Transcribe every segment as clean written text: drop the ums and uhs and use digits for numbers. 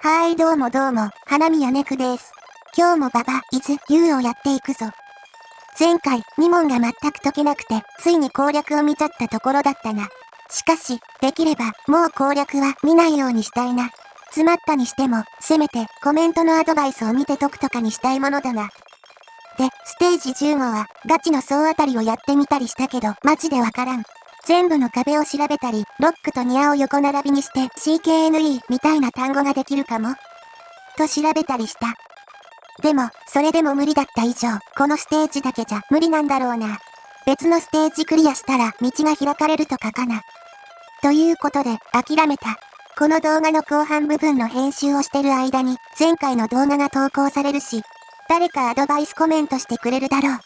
はーいどうも、花見やねくです。今日もババ、イズ、ユーをやっていくぞ。前回、2問が全く解けなくて、ついに攻略を見ちゃったところだったな。しかし、できれば、もう攻略は見ないようにしたいな。詰まったにしても、せめて、コメントのアドバイスを見て解くとかにしたいものだな。で、ステージ15は、ガチの総当たりをやってみたりしたけど、マジでわからん。全部の壁を調べたり、ロックとニアを横並びにして CKNE みたいな単語ができるかもと調べたりした。でも、それでも無理だった以上、このステージだけじゃ無理なんだろうな。別のステージクリアしたら道が開かれるとかかな。ということで、諦めた。この動画の後半部分の編集をしてる間に、前回の動画が投稿されるし、誰かアドバイスコメントしてくれるだろう。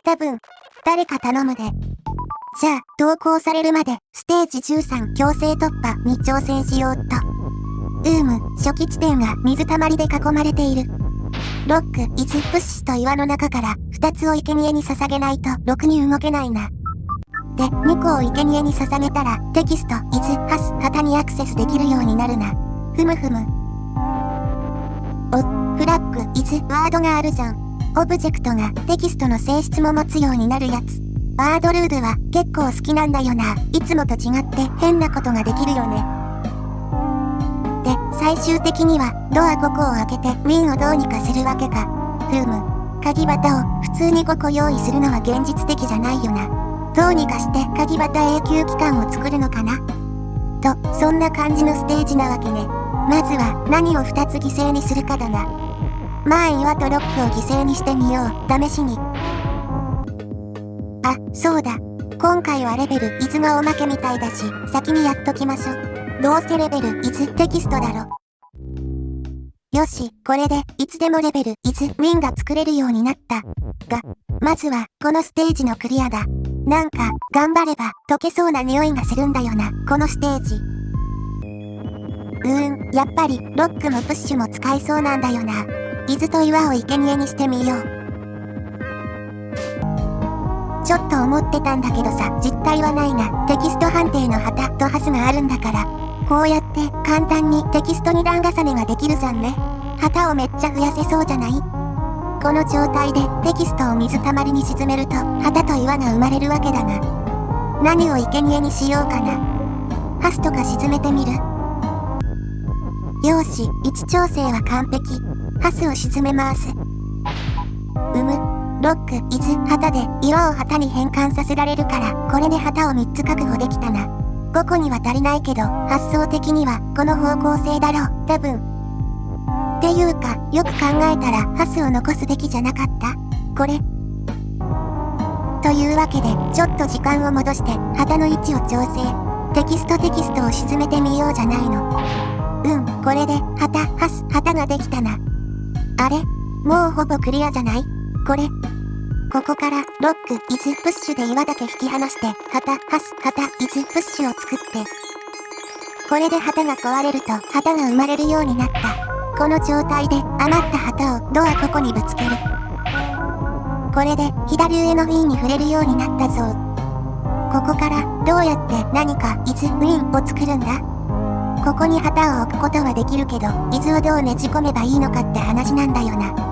多分、誰か頼むで。じゃあ、投稿されるまで、ステージ13強制突破に挑戦しようっと。初期地点が水たまりで囲まれている。ロック、イズ、プッシュと岩の中から2つを生贄に捧げないとろくに動けないな。で、2個を生贄に捧げたらテキスト、イズ、ハス、旗にアクセスできるようになるな。ふむふむ。フラッグ、イズ、ワードがあるじゃん。オブジェクトがテキストの性質も持つようになるやつ。ワードルールは結構好きなんだよな。いつもと違って変なことができるよね。で、最終的にはドア5個を開けてウィンをどうにかするわけか。鍵旗を普通に5個用意するのは現実的じゃないよな。どうにかして鍵旗永久期間を作るのかなと、そんな感じのステージなわけね。まずは何を2つ犠牲にするかだな。まあ岩とロックを犠牲にしてみよう、試しに。あ、そうだ。今回はレベル、イズのおまけみたいだし、先にやっときましょ。どうせレベル、イズ、テキストだろ。よし、これで、いつでもレベル、イズ、ウィンが作れるようになった。が、まずは、このステージのクリアだ。なんか、頑張れば、解けそうな匂いがするんだよな、このステージ。やっぱり、ロックもプッシュも使えそうなんだよな。イズと岩を生贄にしてみよう。ちょっと思ってたんだけどさ、実体はないが、テキスト判定の旗とハスがあるんだから、こうやって簡単にテキストに段重ねができるじゃんね。旗をめっちゃ増やせそうじゃない？この状態でテキストを水たまりに沈めると、旗と岩が生まれるわけだな。何を生贄にしようかな。ハスとか沈めてみる？よし、位置調整は完璧。ハスを沈めます。ロック、イズ、旗で岩を旗に変換させられるから、これで旗を3つ確保できたな。5個には足りないけど、発想的にはこの方向性だろう、多分。っていうか、よく考えたらハスを残すべきじゃなかった？これ。というわけで、ちょっと時間を戻して、旗の位置を調整。テキストを沈めてみようじゃないの。これで、旗ができたな。あれ？もうほぼクリアじゃない？ここから、ロック、イズ、プッシュで岩だけ引き離して、旗、イズ、プッシュを作って。これで旗が壊れると、旗が生まれるようになった。この状態で、余った旗をドアここにぶつける。これで、左上のウィンに触れるようになったぞ。ここから、どうやって何か、イズ、ウィンを作るんだ？ここに旗を置くことはできるけど、イズをどうねじ込めばいいのかって話なんだよな。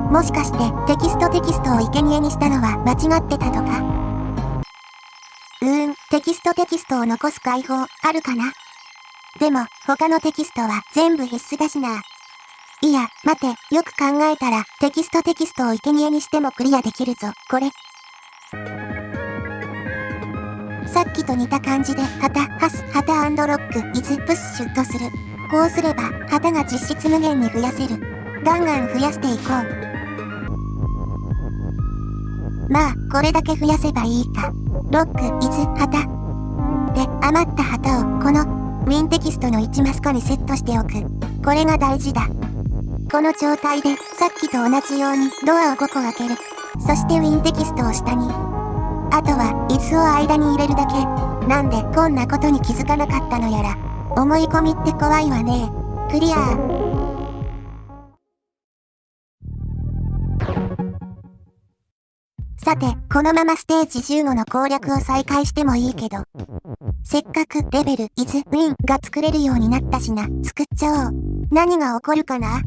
もしかしてテキストを生贄にしたのは間違ってたとか？テキストを残す解放あるかな？でも他のテキストは全部必須だしな。いや、待て、よく考えたらテキストを生贄にしてもクリアできるぞ、これ。さっきと似た感じで旗、ロック、イズ、プッシュとする。こうすれば旗が実質無限に増やせる。ガンガン増やしていこう。まあ、これだけ増やせばいいか。ロック、イズ、旗。で、余った旗を、この、ウィンテキストの1マスコにセットしておく。これが大事だ。この状態で、さっきと同じようにドアを5個開ける。そしてウィンテキストを下に。あとは、イズを間に入れるだけ。なんでこんなことに気づかなかったのやら。思い込みって怖いわね。クリア。さて、このままステージ15の攻略を再開してもいいけど。せっかくレベル is win が作れるようになったしな、作っちゃおう。何が起こるかな？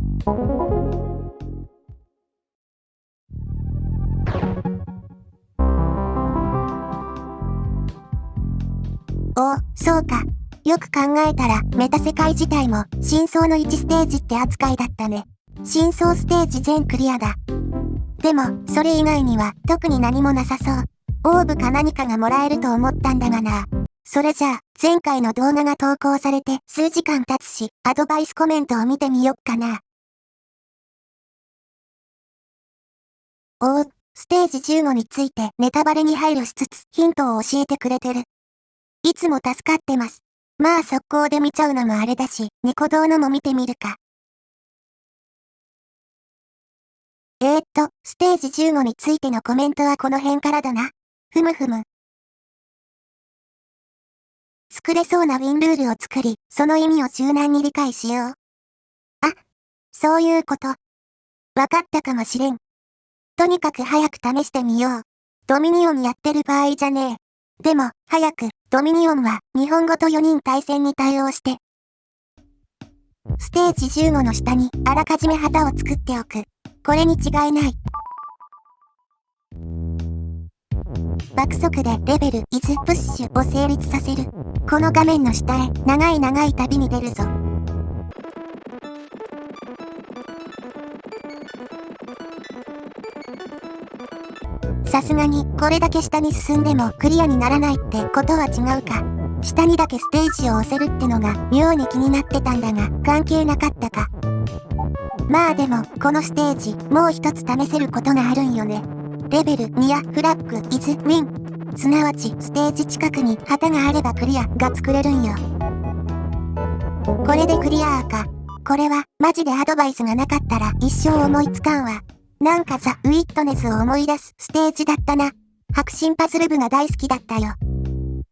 お、そうか。よく考えたら、メタ世界自体も、真相の1ステージって扱いだったね。真相ステージ全クリアだ。でも、それ以外には、特に何もなさそう。オーブか何かがもらえると思ったんだがな。それじゃあ、前回の動画が投稿されて数時間経つし、アドバイスコメントを見てみよっかな。ステージ15についてネタバレに配慮しつつヒントを教えてくれてる。いつも助かってます。まあ速攻で見ちゃうのもあれだし、ニコ動のも見てみるか。ステージ15についてのコメントはこの辺からだな。ふむふむ。作れそうなウィンルールを作り、その意味を柔軟に理解しよう。あ、そういうこと。わかったかもしれん。とにかく早く試してみよう。ドミニオンやってる場合じゃねえ。でも、早く、ドミニオンは日本語と4人対戦に対応して。ステージ15の下にあらかじめ旗を作っておく。これに違いない。爆速でレベル is プッシュを成立させる。この画面の下へ長い長い旅に出るぞ。さすがにこれだけ下に進んでもクリアにならないってことは違うか。下にだけステージを押せるってのが妙に気になってたんだが関係なかったか。まあでもこのステージもう一つ試せることがあるんよね。レベル2やフラッグ is win。すなわちステージ近くに旗があればクリアが作れるんよ。これでクリアか。これはマジでアドバイスがなかったら一生思いつかんわ。なんかザ・ウィットネスを思い出すステージだったな。白真パズル部が大好きだったよ。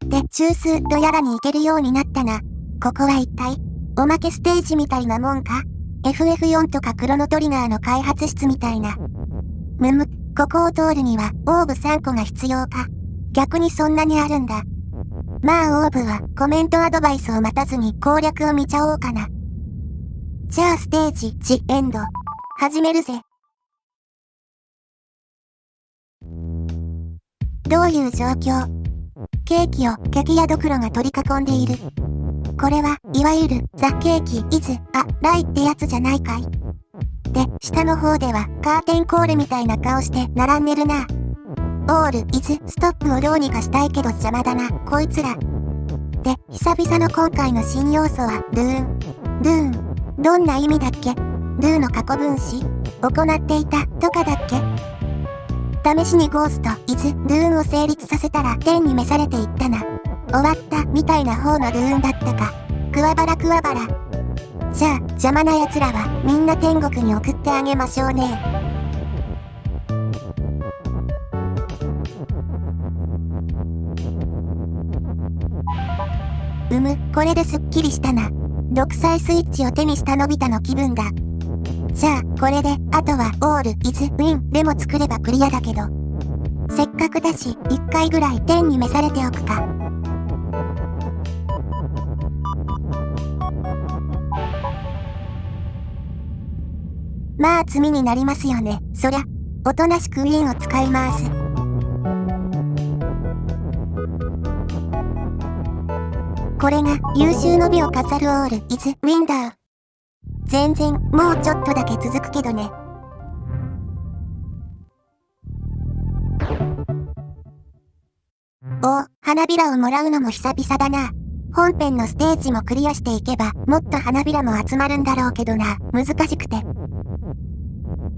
で、中枢とやらに行けるようになったな。ここは一体おまけステージみたいなもんか？ FF4 とかクロノトリガーの開発室みたいな。ここを通るにはオーブ3個が必要か。逆にそんなにあるんだ。まあオーブはコメントアドバイスを待たずに攻略を見ちゃおうかな。じゃあステージジエンド。始めるぜ。どういう状況？ケーキを激ヤドクロが取り囲んでいる。これはいわゆるザ・ケーキ・イズ・ア・ライってやつじゃないかい？で、下の方ではカーテンコールみたいな顔して並んでるな。オール・イズ・ストップをどうにかしたいけど邪魔だな、こいつら。で、久々の今回の新要素はドゥーン。どんな意味だっけ？ドゥの過去分詞？行っていたとかだっけ？試しにゴースト、イズ、ドゥーンを成立させたら天に召されていったな。終わったみたいな方のドゥーンだったか。クワバラ。じゃあ、邪魔な奴らはみんな天国に送ってあげましょうね。これですっきりしたな。独裁スイッチを手にしたのび太の気分だ。じゃあ、これで、あとは、オール、イズ、ウィンでも作ればクリアだけど。せっかくだし、一回ぐらい天に召されておくか。まあ、罪になりますよね。そりゃ、おとなしくウィンを使います。これが、優秀の美を飾るオール、イズ、ウィンダー。全然、もうちょっとだけ続くけどね。花びらをもらうのも久々だな。本編のステージもクリアしていけば、もっと花びらも集まるんだろうけどな、難しくて。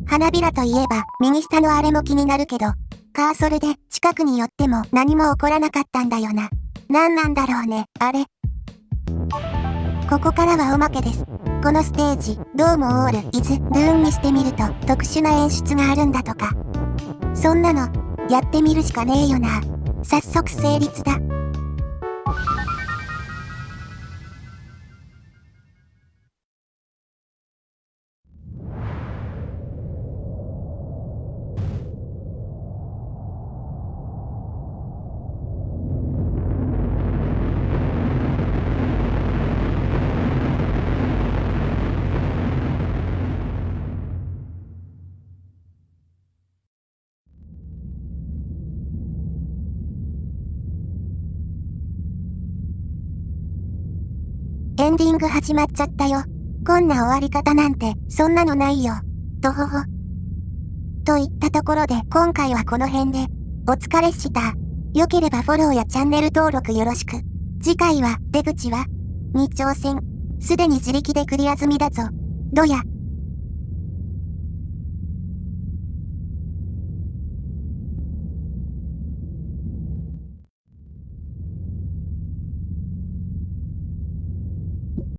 花びらといえば、右下のあれも気になるけど、カーソルで近くに寄っても何も起こらなかったんだよな。なんなんだろうね、あれ。ここからはおまけです。このステージ、どうもオール、イズ、ドゥーンにしてみると特殊な演出があるんだとか。そんなの、やってみるしかねえよな。早速成立だ。エンディング始まっちゃったよ。こんな終わり方なんて、そんなのないよ。とほほ。といったところで今回はこの辺で、お疲れっした。良ければフォローやチャンネル登録よろしく。次回は、出口はに挑戦。すでに自力でクリア済みだぞ。どや。